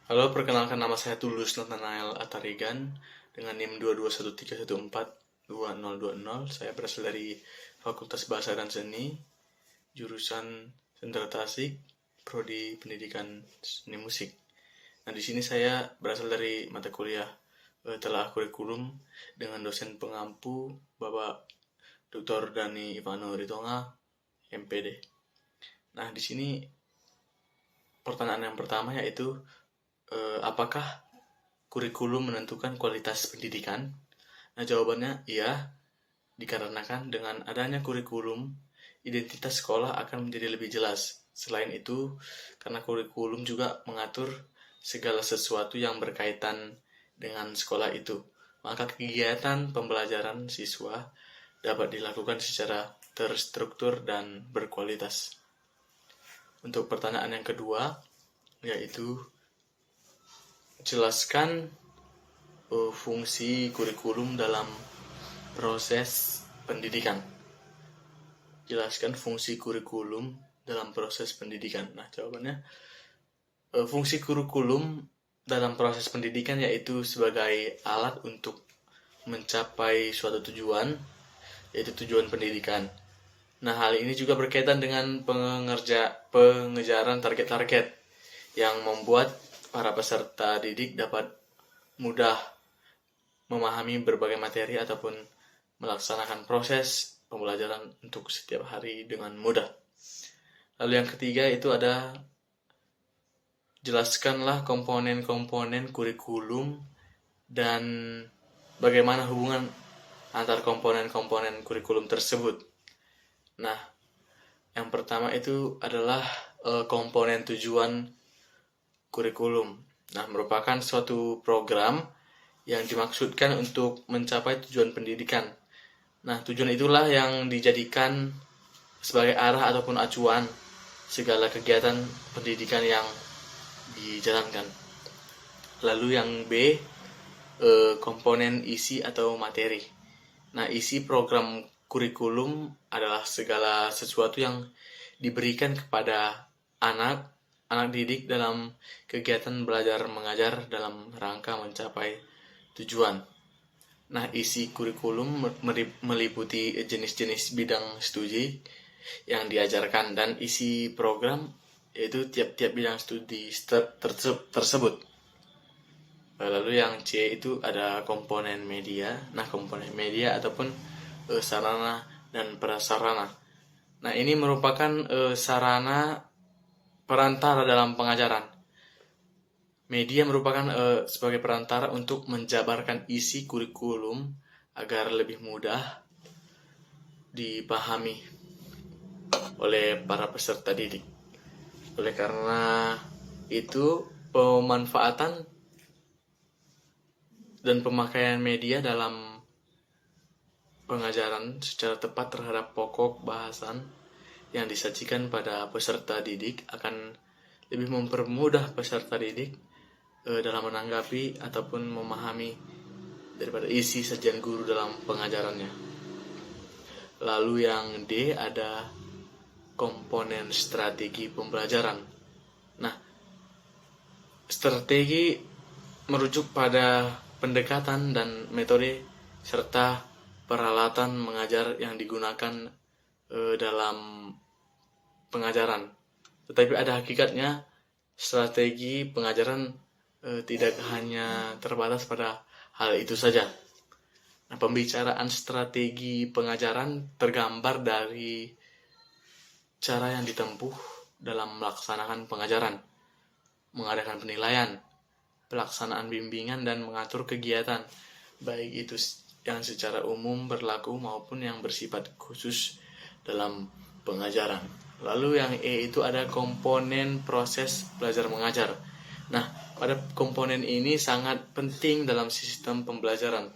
Halo, perkenalkan nama saya Tulus Nathanael Atarigan dengan NIM 22113142020. Saya berasal dari Fakultas Bahasa dan Seni, jurusan Sendera Tasik, prodi Pendidikan Seni Musik. Nah, di sini saya berasal dari mata kuliah telah kurikulum dengan dosen pengampu Bapak Dr. Dani Ivano Ritonga, MPD. Nah, di sini pertanyaan yang pertama yaitu apakah kurikulum menentukan kualitas pendidikan? Nah, jawabannya iya, dikarenakan dengan adanya kurikulum, identitas sekolah akan menjadi lebih jelas. Selain itu, karena kurikulum juga mengatur segala sesuatu yang berkaitan dengan sekolah itu, maka kegiatan pembelajaran siswa dapat dilakukan secara terstruktur dan berkualitas. Untuk pertanyaan yang kedua, yaitu jelaskan fungsi kurikulum dalam proses pendidikan. Jelaskan fungsi kurikulum dalam proses pendidikan. Nah, jawabannya fungsi kurikulum dalam proses pendidikan yaitu sebagai alat untuk mencapai suatu tujuan, yaitu tujuan pendidikan. Nah, hal ini juga berkaitan dengan pengejaran target-target yang membuat para peserta didik dapat mudah memahami berbagai materi ataupun melaksanakan proses pembelajaran untuk setiap hari dengan mudah. Lalu yang ketiga itu ada jelaskanlah komponen-komponen kurikulum dan bagaimana hubungan antar komponen-komponen kurikulum tersebut. Nah, yang pertama itu adalah komponen tujuan kurikulum. Nah, merupakan suatu program yang dimaksudkan untuk mencapai tujuan pendidikan. Nah, tujuan itulah yang dijadikan sebagai arah ataupun acuan segala kegiatan pendidikan yang dijalankan. Lalu yang B, komponen isi atau materi. Nah, isi program kurikulum adalah segala sesuatu yang diberikan kepada anak didik dalam kegiatan belajar mengajar dalam rangka mencapai tujuan. Nah, isi kurikulum meliputi jenis-jenis bidang studi yang diajarkan dan isi program yaitu tiap-tiap bidang studi tersebut. Lalu yang C itu ada komponen media. Nah, komponen media ataupun sarana dan prasarana. Nah, ini merupakan sarana perantara dalam pengajaran. Media merupakan sebagai perantara untuk menjabarkan isi kurikulum agar lebih mudah dipahami oleh para peserta didik. Oleh karena itu, pemanfaatan dan pemakaian media dalam pengajaran secara tepat terhadap pokok bahasan yang disajikan pada peserta didik akan lebih mempermudah peserta didik dalam menanggapi ataupun memahami daripada isi sajian guru dalam pengajarannya. Lalu yang D ada komponen strategi pembelajaran. Nah, strategi merujuk pada pendekatan dan metode serta peralatan mengajar yang digunakan dalam pengajaran. Tetapi ada hakikatnya strategi pengajaran tidak hanya terbatas pada hal itu saja. Nah, pembicaraan strategi pengajaran tergambar dari cara yang ditempuh dalam melaksanakan pengajaran, mengadakan penilaian, pelaksanaan bimbingan dan mengatur kegiatan, baik itu yang secara umum berlaku maupun yang bersifat khusus dalam pengajaran. Lalu yang E itu ada komponen proses belajar mengajar. Nah, pada komponen ini sangat penting dalam sistem pembelajaran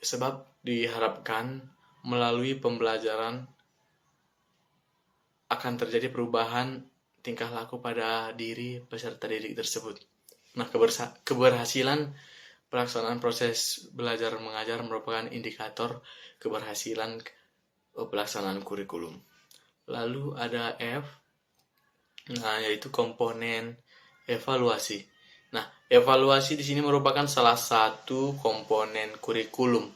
sebab diharapkan melalui pembelajaran akan terjadi perubahan tingkah laku pada diri peserta didik tersebut. Nah, keberhasilan pelaksanaan proses belajar mengajar merupakan indikator keberhasilan pelaksanaan kurikulum. Lalu ada F, nah yaitu komponen evaluasi. Nah, evaluasi di sini merupakan salah satu komponen kurikulum.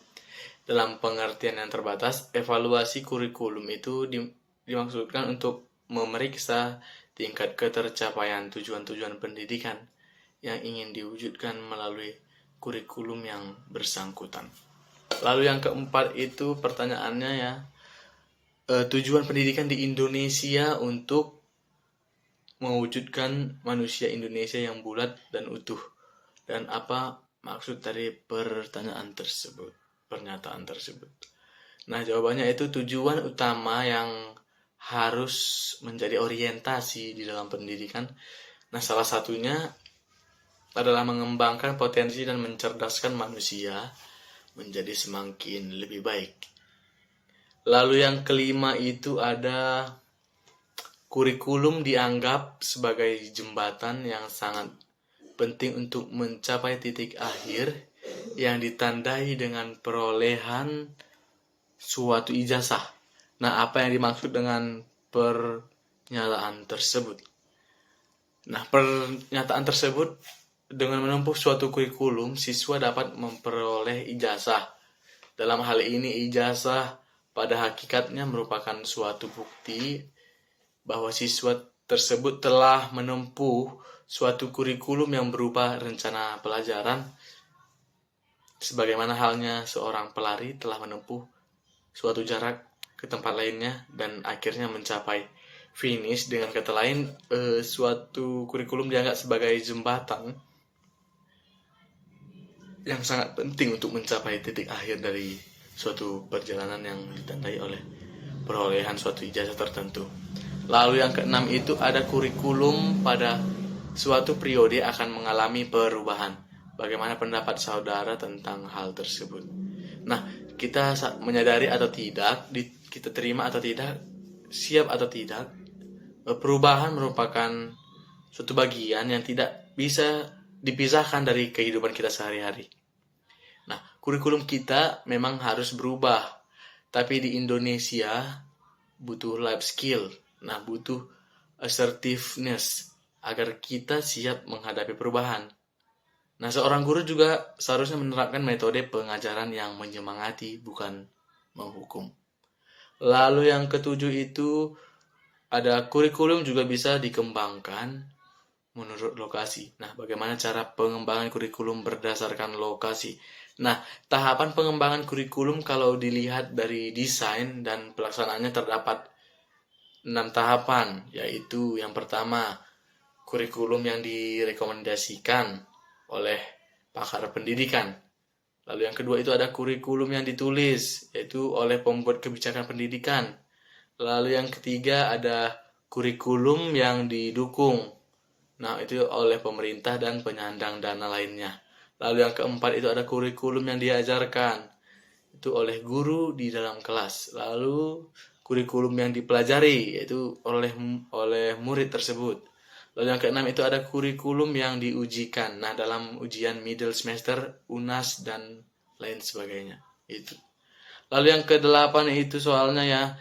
Dalam pengertian yang terbatas, evaluasi kurikulum itu dimaksudkan untuk memeriksa tingkat ketercapaian tujuan-tujuan pendidikan yang ingin diwujudkan melalui kurikulum yang bersangkutan. Lalu yang keempat itu pertanyaannya ya, tujuan pendidikan di Indonesia untuk mewujudkan manusia Indonesia yang bulat dan utuh. Dan apa maksud dari pernyataan tersebut? Nah, jawabannya itu tujuan utama yang harus menjadi orientasi di dalam pendidikan. Nah, salah satunya adalah mengembangkan potensi dan mencerdaskan manusia menjadi semakin lebih baik. Lalu yang kelima itu ada kurikulum dianggap sebagai jembatan yang sangat penting untuk mencapai titik akhir yang ditandai dengan perolehan suatu ijazah. Nah, apa yang dimaksud dengan pernyataan tersebut? Nah, pernyataan tersebut dengan menempuh suatu kurikulum, siswa dapat memperoleh ijazah. Dalam hal ini, ijazah pada hakikatnya merupakan suatu bukti bahwa siswa tersebut telah menempuh suatu kurikulum yang berupa rencana pelajaran, sebagaimana halnya seorang pelari telah menempuh suatu jarak ke tempat lainnya dan akhirnya mencapai finish. Dengan kata lain, suatu kurikulum dianggap sebagai jembatan yang sangat penting untuk mencapai titik akhir dari suatu perjalanan yang ditandai oleh perolehan suatu ijazah tertentu. Lalu yang keenam itu ada kurikulum pada suatu periode akan mengalami perubahan. Bagaimana pendapat saudara tentang hal tersebut? Nah, kita menyadari atau tidak, kita terima atau tidak, siap atau tidak, perubahan merupakan suatu bagian yang tidak bisa dipisahkan dari kehidupan kita sehari-hari. Nah, kurikulum kita memang harus berubah, tapi di Indonesia butuh life skill. Nah, butuh assertiveness agar kita siap menghadapi perubahan. Nah, seorang guru juga seharusnya menerapkan metode pengajaran yang menyemangati, bukan menghukum. Lalu yang ketujuh itu ada kurikulum juga bisa dikembangkan menurut lokasi. Nah, bagaimana cara pengembangan kurikulum berdasarkan lokasi? Nah, tahapan pengembangan kurikulum kalau dilihat dari desain dan pelaksanaannya terdapat 6 tahapan, yaitu yang pertama, kurikulum yang direkomendasikan oleh pakar pendidikan. Lalu yang kedua itu ada kurikulum yang ditulis, yaitu oleh pembuat kebijakan pendidikan. Lalu yang ketiga ada kurikulum yang didukung. Nah, itu oleh pemerintah dan penyandang dana lainnya. Lalu yang keempat itu ada kurikulum yang diajarkan, itu oleh guru di dalam kelas. Lalu kurikulum yang dipelajari, yaitu oleh murid tersebut. Lalu yang keenam itu ada kurikulum yang diujikan. Nah, dalam ujian middle semester, UNAS, dan lain sebagainya. Itu. Lalu yang kedelapan itu soalnya ya,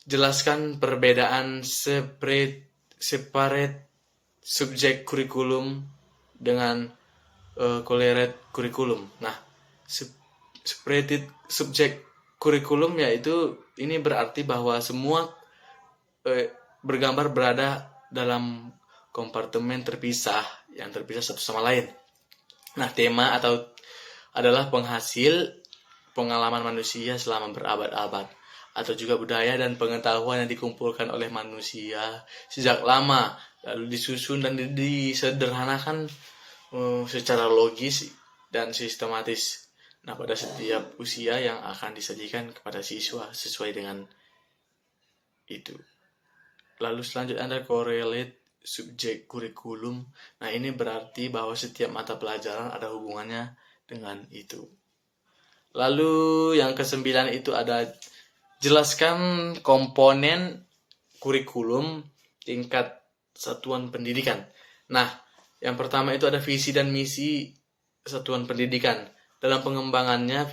jelaskan perbedaan separate subjek kurikulum dengan collaborative kurikulum. Nah, separated subjek kurikulum yaitu ini berarti bahwa semua bergambar berada dalam kompartemen terpisah yang terpisah satu sama lain. Nah, tema adalah penghasil pengalaman manusia selama berabad-abad, atau juga budaya dan pengetahuan yang dikumpulkan oleh manusia sejak lama, lalu disusun dan disederhanakan secara logis dan sistematis. Nah, pada setiap usia yang akan disajikan kepada siswa sesuai dengan itu. Lalu selanjutnya ada correlate subjek kurikulum. Nah, ini berarti bahwa setiap mata pelajaran ada hubungannya dengan itu. Lalu yang kesembilan itu ada jelaskan komponen kurikulum tingkat satuan pendidikan. Nah, yang pertama itu ada visi dan misi satuan pendidikan. Dalam pengembangannya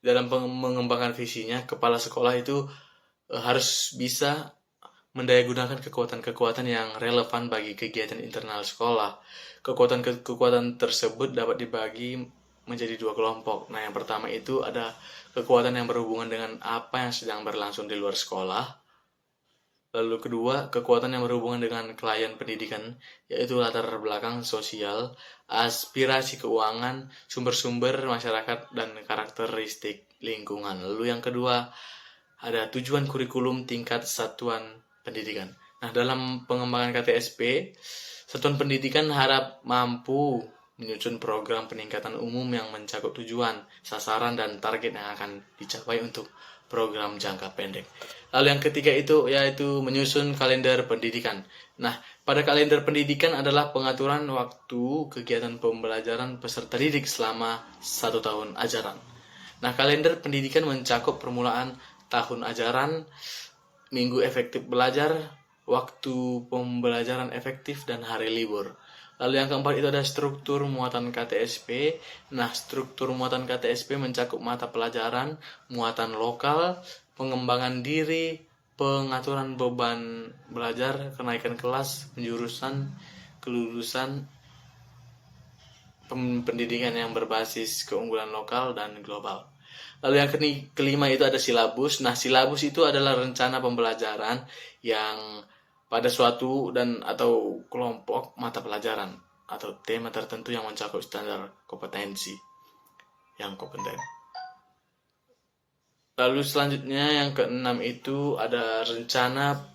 mengembangkan visinya, kepala sekolah itu harus bisa mendayagunakan kekuatan-kekuatan yang relevan bagi kegiatan internal sekolah. Kekuatan-kekuatan tersebut dapat dibagi menjadi dua kelompok. Nah, yang pertama itu ada kekuatan yang berhubungan dengan apa yang sedang berlangsung di luar sekolah. Lalu kedua, kekuatan yang berhubungan dengan klien pendidikan, yaitu latar belakang sosial, aspirasi keuangan, sumber-sumber masyarakat, dan karakteristik lingkungan. Lalu yang kedua, ada tujuan kurikulum tingkat satuan pendidikan. Nah, dalam pengembangan KTSP, satuan pendidikan harap mampu menyusun program peningkatan umum yang mencakup tujuan, sasaran, dan target yang akan dicapai untuk program jangka pendek. Lalu yang ketiga itu yaitu menyusun kalender pendidikan. Nah, pada kalender pendidikan adalah pengaturan waktu kegiatan pembelajaran peserta didik selama 1 tahun ajaran. Nah, kalender pendidikan mencakup permulaan tahun ajaran, minggu efektif belajar, waktu pembelajaran efektif, dan hari libur. Lalu yang keempat itu ada struktur muatan KTSP. Nah, struktur muatan KTSP mencakup mata pelajaran, muatan lokal, pengembangan diri, pengaturan beban belajar, kenaikan kelas, penjurusan, kelulusan, pendidikan yang berbasis keunggulan lokal dan global. Lalu yang kelima itu ada silabus. Nah, silabus itu adalah rencana pembelajaran yang pada suatu dan atau kelompok mata pelajaran atau tema tertentu yang mencakup standar kompetensi yang kompeten. Lalu selanjutnya yang keenam itu ada rencana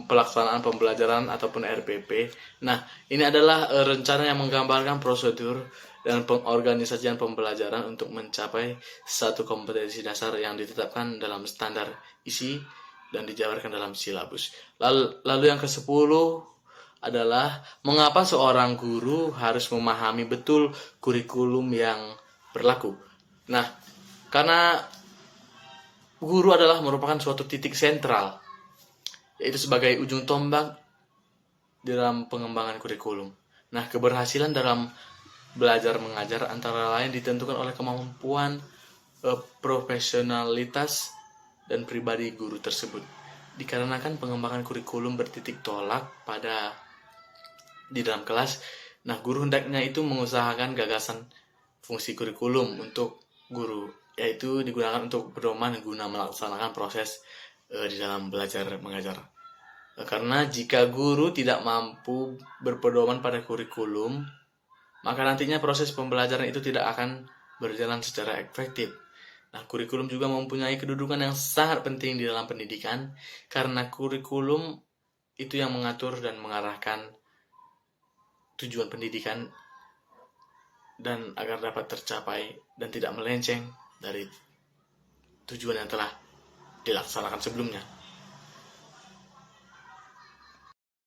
pelaksanaan pembelajaran ataupun RPP. Nah, ini adalah rencana yang menggambarkan prosedur dan pengorganisasian pembelajaran untuk mencapai satu kompetensi dasar yang ditetapkan dalam standar isi dan dijabarkan dalam silabus. Lalu yang ke-10 adalah mengapa seorang guru harus memahami betul kurikulum yang berlaku. Nah, karena guru adalah merupakan suatu titik sentral, yaitu sebagai ujung tombak dalam pengembangan kurikulum. Nah, keberhasilan dalam belajar mengajar antara lain ditentukan oleh kemampuan, profesionalitas, dan pribadi guru tersebut. Dikarenakan pengembangan kurikulum bertitik tolak di dalam kelas, nah guru hendaknya itu mengusahakan gagasan fungsi kurikulum untuk guru, yaitu digunakan untuk pedoman guna melaksanakan proses di dalam belajar mengajar. Karena jika guru tidak mampu berpedoman pada kurikulum, maka nantinya proses pembelajaran itu tidak akan berjalan secara efektif. Nah, kurikulum juga mempunyai kedudukan yang sangat penting di dalam pendidikan, karena kurikulum itu yang mengatur dan mengarahkan tujuan pendidikan dan agar dapat tercapai dan tidak melenceng dari tujuan yang telah dilaksanakan sebelumnya.